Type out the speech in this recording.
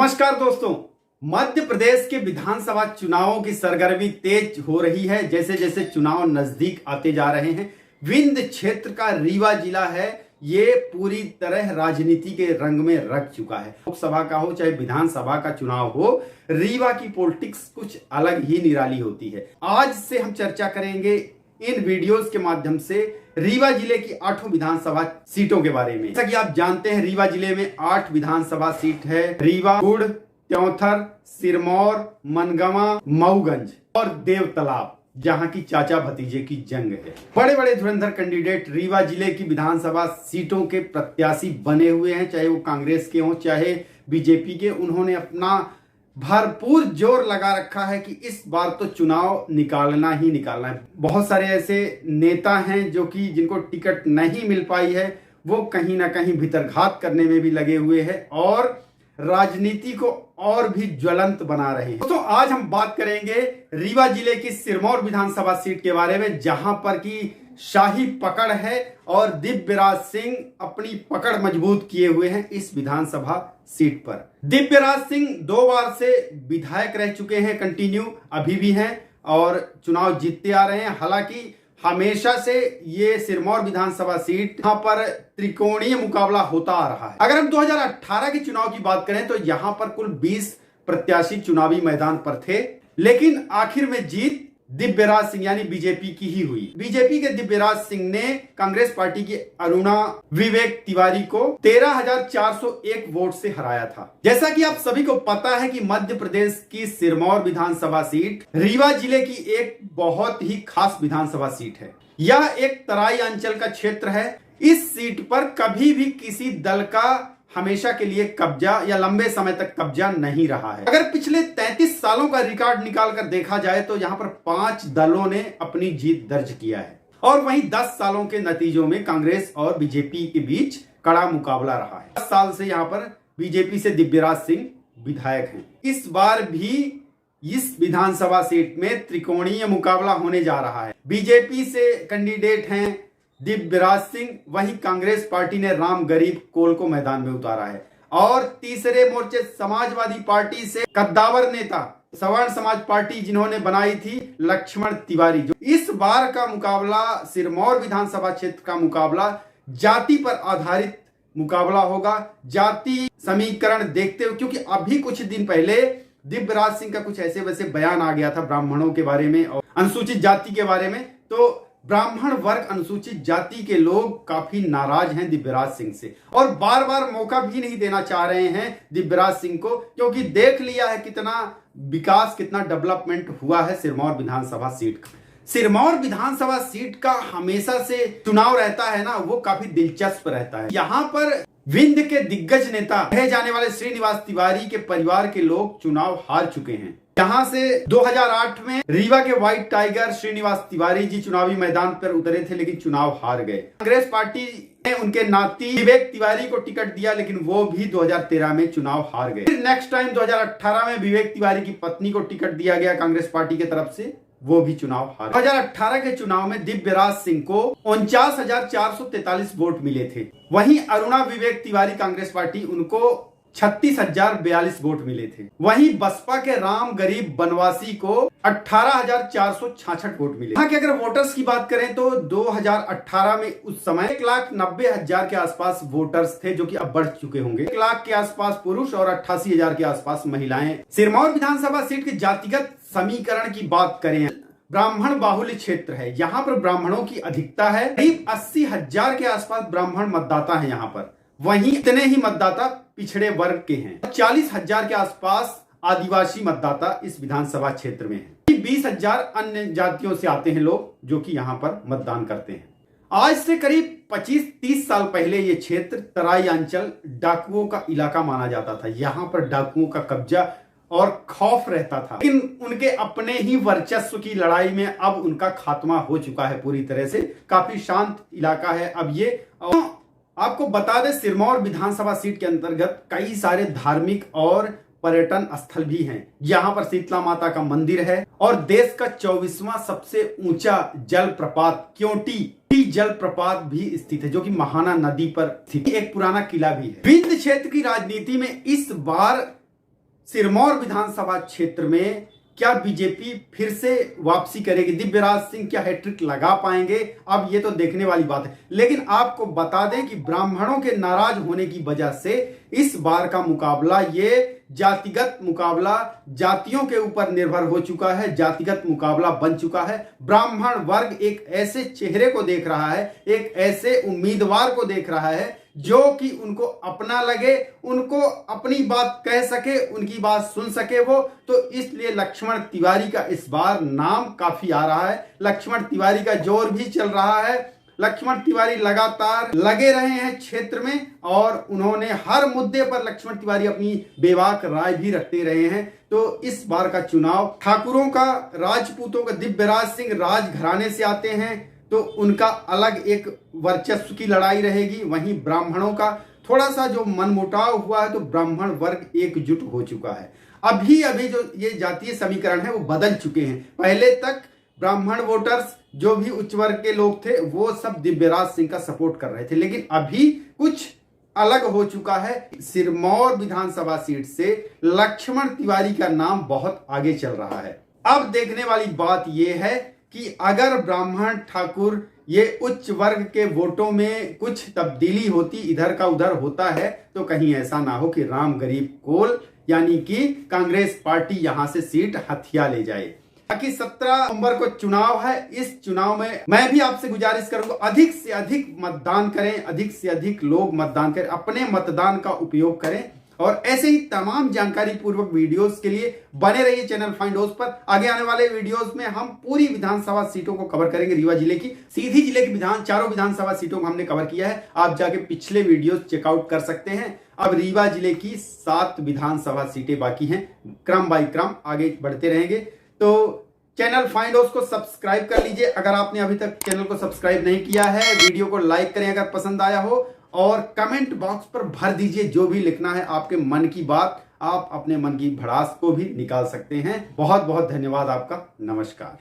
नमस्कार दोस्तों। मध्य प्रदेश के विधानसभा चुनावों की सरगर्मी तेज हो रही है। जैसे जैसे चुनाव नजदीक आते जा रहे हैं, विंध्य क्षेत्र का रीवा जिला है, ये पूरी तरह राजनीति के रंग में रंग चुका है। लोकसभा का हो चाहे विधानसभा का चुनाव हो, रीवा की पॉलिटिक्स कुछ अलग ही निराली होती है। आज से हम चर्चा करेंगे इन वीडियोस के माध्यम से रीवा जिले की 8 विधानसभा सीटों के बारे में। जैसा कि आप जानते हैं, रीवा जिले में 8 विधानसभा सीट है। रीवा, गुड़, त्योंथर, सिरमौर, मनगवा, मऊगंज और देवतालाब, जहां की चाचा भतीजे की जंग है। बड़े बड़े धुरंधर कैंडिडेट रीवा जिले की विधानसभा सीटों के प्रत्याशी बने हुए हैं, चाहे वो कांग्रेस के हों चाहे बीजेपी के। उन्होंने अपना भरपूर जोर लगा रखा है कि इस बार तो चुनाव निकालना ही निकालना है। बहुत सारे ऐसे नेता हैं जो कि जिनको टिकट नहीं मिल पाई है, वो कहीं ना कहीं भीतरघात करने में भी लगे हुए हैं और राजनीति को और भी ज्वलंत बना रहे हैं। दोस्तों, आज हम बात करेंगे रीवा जिले की सिरमौर विधानसभा सीट के बारे में, जहां पर की शाही पकड़ है और दिव्यराज सिंह अपनी पकड़ मजबूत किए हुए हैं इस विधानसभा सीट पर। दिव्यराज सिंह 2 बार से विधायक रह चुके हैं, कंटिन्यू अभी भी हैं और चुनाव जीतते आ रहे हैं। हालांकि हमेशा से ये सिरमौर विधानसभा सीट यहाँ पर त्रिकोणीय मुकाबला होता आ रहा है। अगर हम 2018 के चुनाव की बात करें तो यहाँ पर कुल 20 प्रत्याशी चुनावी मैदान पर थे, लेकिन आखिर में जीत दिव्यराज सिंह यानी बीजेपी की ही हुई। बीजेपी के दिव्यराज सिंह ने कांग्रेस पार्टी की अरुणा विवेक तिवारी को 13,401 वोट से हराया था। जैसा कि आप सभी को पता है कि मध्य प्रदेश की सिरमौर विधानसभा सीट रीवा जिले की एक बहुत ही खास विधानसभा सीट है। यह एक तराई अंचल का क्षेत्र है। इस सीट पर कभी भी किसी दल का हमेशा के लिए कब्जा या लंबे समय तक कब्जा नहीं रहा है। अगर पिछले 33 सालों का रिकॉर्ड निकाल कर देखा जाए तो यहाँ पर 5 दलों ने अपनी जीत दर्ज किया है और वहीं 10 सालों के नतीजों में कांग्रेस और बीजेपी के बीच कड़ा मुकाबला रहा है। 10 साल से यहाँ पर बीजेपी से दिव्यराज सिंह विधायक हैं। इस बार भी इस विधानसभा सीट में त्रिकोणीय मुकाबला होने जा रहा है। बीजेपी से कैंडिडेट हैं दिव्यराज सिंह, वहीं कांग्रेस पार्टी ने राम गरीब कोल को मैदान में उतारा है और तीसरे मोर्चे समाजवादी पार्टी से कद्दावर नेता सवर्ण समाज पार्टी जिन्होंने बनाई थी लक्ष्मण तिवारी। जो इस बार का मुकाबला सिरमौर विधानसभा क्षेत्र का मुकाबला जाति पर आधारित मुकाबला होगा। जाति समीकरण देखते हुए, क्योंकि अभी कुछ दिन पहले दिव्यराज सिंह का कुछ ऐसे वैसे बयान आ गया था ब्राह्मणों के बारे में और अनुसूचित जाति के बारे में, तो ब्राह्मण वर्ग अनुसूचित जाति के लोग काफी नाराज हैं दिव्यराज सिंह से और बार बार मौका भी नहीं देना चाह रहे हैं दिव्यराज सिंह को, क्योंकि देख लिया है कितना विकास, कितना डेवलपमेंट हुआ है सिरमौर विधानसभा सीट का। सिरमौर विधानसभा सीट का हमेशा से चुनाव रहता है ना, वो काफी दिलचस्प रहता है। यहाँ पर विंध्य के दिग्गज नेता कहे जाने वाले श्रीनिवास तिवारी के परिवार के लोग चुनाव हार चुके हैं। यहाँ से 2008 में रीवा के व्हाइट टाइगर श्रीनिवास तिवारी जी चुनावी मैदान पर उतरे थे, लेकिन चुनाव हार गए। कांग्रेस पार्टी ने उनके नाती विवेक तिवारी को टिकट दिया, लेकिन वो भी 2013 में चुनाव हार गए। फिर नेक्स्ट टाइम 2018 में विवेक तिवारी की पत्नी को टिकट दिया गया कांग्रेस पार्टी की तरफ से, वो भी चुनाव हार गए। 2018 के चुनाव में दिव्यराज सिंह को 49,443 वोट मिले थे। वहीं अरुणा विवेक तिवारी कांग्रेस पार्टी, उनको 36,042 वोट मिले थे। वहीं बसपा के राम गरीब बनवासी को 18,466 वोट मिले। यहाँ के अगर वोटर्स की बात करें तो 2018 में उस समय 1,90,000 के आसपास वोटर्स थे, जो कि अब बढ़ चुके होंगे। 1 लाख के आसपास पुरुष और 88,000 के आसपास महिलाएं। सिरमौर विधानसभा सीट की जातिगत समीकरण की बात करें, ब्राह्मण बाहुल्य क्षेत्र है। यहाँ पर ब्राह्मणों की अधिकता है, करीब 80,000 के आसपास ब्राह्मण मतदाता है यहाँ पर। वहीं इतने ही मतदाता पिछड़े वर्ग के हैं। 40,000 के आसपास आदिवासी मतदाता इस विधानसभा क्षेत्र में है। 20,000 अन्य जातियों से आते हैं लोग, जो कि यहाँ पर मतदान करते हैं। आज से करीब 25-30 साल पहले ये क्षेत्र तराई अंचल डाकुओं का इलाका माना जाता था। यहाँ पर डाकुओं का कब्जा और खौफ रहता था, लेकिन उनके अपने ही वर्चस्व की लड़ाई में अब उनका खात्मा हो चुका है पूरी तरह से। काफी शांत इलाका है अब ये। आपको बता दें, सिरमौर विधानसभा सीट के अंतर्गत कई सारे धार्मिक और पर्यटन स्थल भी हैं। यहाँ पर शीतला माता का मंदिर है और देश का 24वां सबसे ऊंचा जलप्रपात क्योंटी जलप्रपात भी स्थित है, जो कि महाना नदी पर स्थित एक पुराना किला भी है। विंध्य क्षेत्र की राजनीति में इस बार सिरमौर विधानसभा क्षेत्र में क्या बीजेपी फिर से वापसी करेगी? दिव्यराज सिंह क्या हैट्रिक लगा पाएंगे? अब ये तो देखने वाली बात है। लेकिन आपको बता दें कि ब्राह्मणों के नाराज होने की वजह से इस बार का मुकाबला ये जातिगत मुकाबला, जातियों के ऊपर निर्भर हो चुका है, जातिगत मुकाबला बन चुका है। ब्राह्मण वर्ग एक ऐसे चेहरे को देख रहा है, एक ऐसे उम्मीदवार को देख रहा है जो कि उनको अपना लगे, उनको अपनी बात कह सके, उनकी बात सुन सके वो। तो इसलिए लक्ष्मण तिवारी का इस बार नाम काफी आ रहा है। लक्ष्मण तिवारी का जोर भी चल रहा है। लक्ष्मण तिवारी लगातार लगे रहे हैं क्षेत्र में और उन्होंने हर मुद्दे पर लक्ष्मण तिवारी अपनी बेबाक राय भी रखते रहे हैं। तो इस बार का चुनाव ठाकुरों का, राजपूतों का, दिव्यराज सिंह राजघराने से आते हैं तो उनका अलग एक वर्चस्व की लड़ाई रहेगी। वहीं ब्राह्मणों का थोड़ा सा जो मनमुटाव हुआ है तो ब्राह्मण वर्ग एकजुट हो चुका है। अभी अभी जो ये जातीय समीकरण है वो बदल चुके हैं। पहले तक ब्राह्मण वोटर्स जो भी उच्च वर्ग के लोग थे वो सब दिव्यराज सिंह का सपोर्ट कर रहे थे, लेकिन अभी कुछ अलग हो चुका है। सिरमौर विधानसभा सीट से लक्ष्मण तिवारी का नाम बहुत आगे चल रहा है। अब देखने वाली बात यह है कि अगर ब्राह्मण ठाकुर ये उच्च वर्ग के वोटों में कुछ तब्दीली होती, इधर का उधर होता है, तो कहीं ऐसा ना हो कि राम गरीब कोल यानी कि कांग्रेस पार्टी यहां से सीट हथिया ले जाए। बाकी 17 नवंबर को चुनाव है। इस चुनाव में मैं भी आपसे गुजारिश करूंगा अधिक से अधिक मतदान करें, अधिक से अधिक लोग मतदान करें, अपने मतदान का उपयोग करें और ऐसे ही तमाम जानकारी पूर्वक वीडियोस के लिए बने रहिए चैनल फाइंड हाउस पर। आगे आने वाले वीडियोस में हम पूरी विधानसभा सीटों को कवर करेंगे। रीवा जिले की, सीधी जिले की चारों विधानसभा सीटों को हमने कवर किया है। आप जाके पिछले वीडियोस चेकआउट कर सकते हैं। अब रीवा जिले की 7 विधानसभा सीटें बाकी हैं, क्रम बाई क्रम आगे बढ़ते रहेंगे। तो चैनल फाइंड हाउस को सब्सक्राइब कर लीजिए अगर आपने अभी तक चैनल को सब्सक्राइब नहीं किया है। वीडियो को लाइक करें अगर पसंद आया हो और कमेंट बॉक्स पर भर दीजिए जो भी लिखना है, आपके मन की बात। आप अपने मन की भड़ास को भी निकाल सकते हैं। बहुत बहुत धन्यवाद आपका। नमस्कार।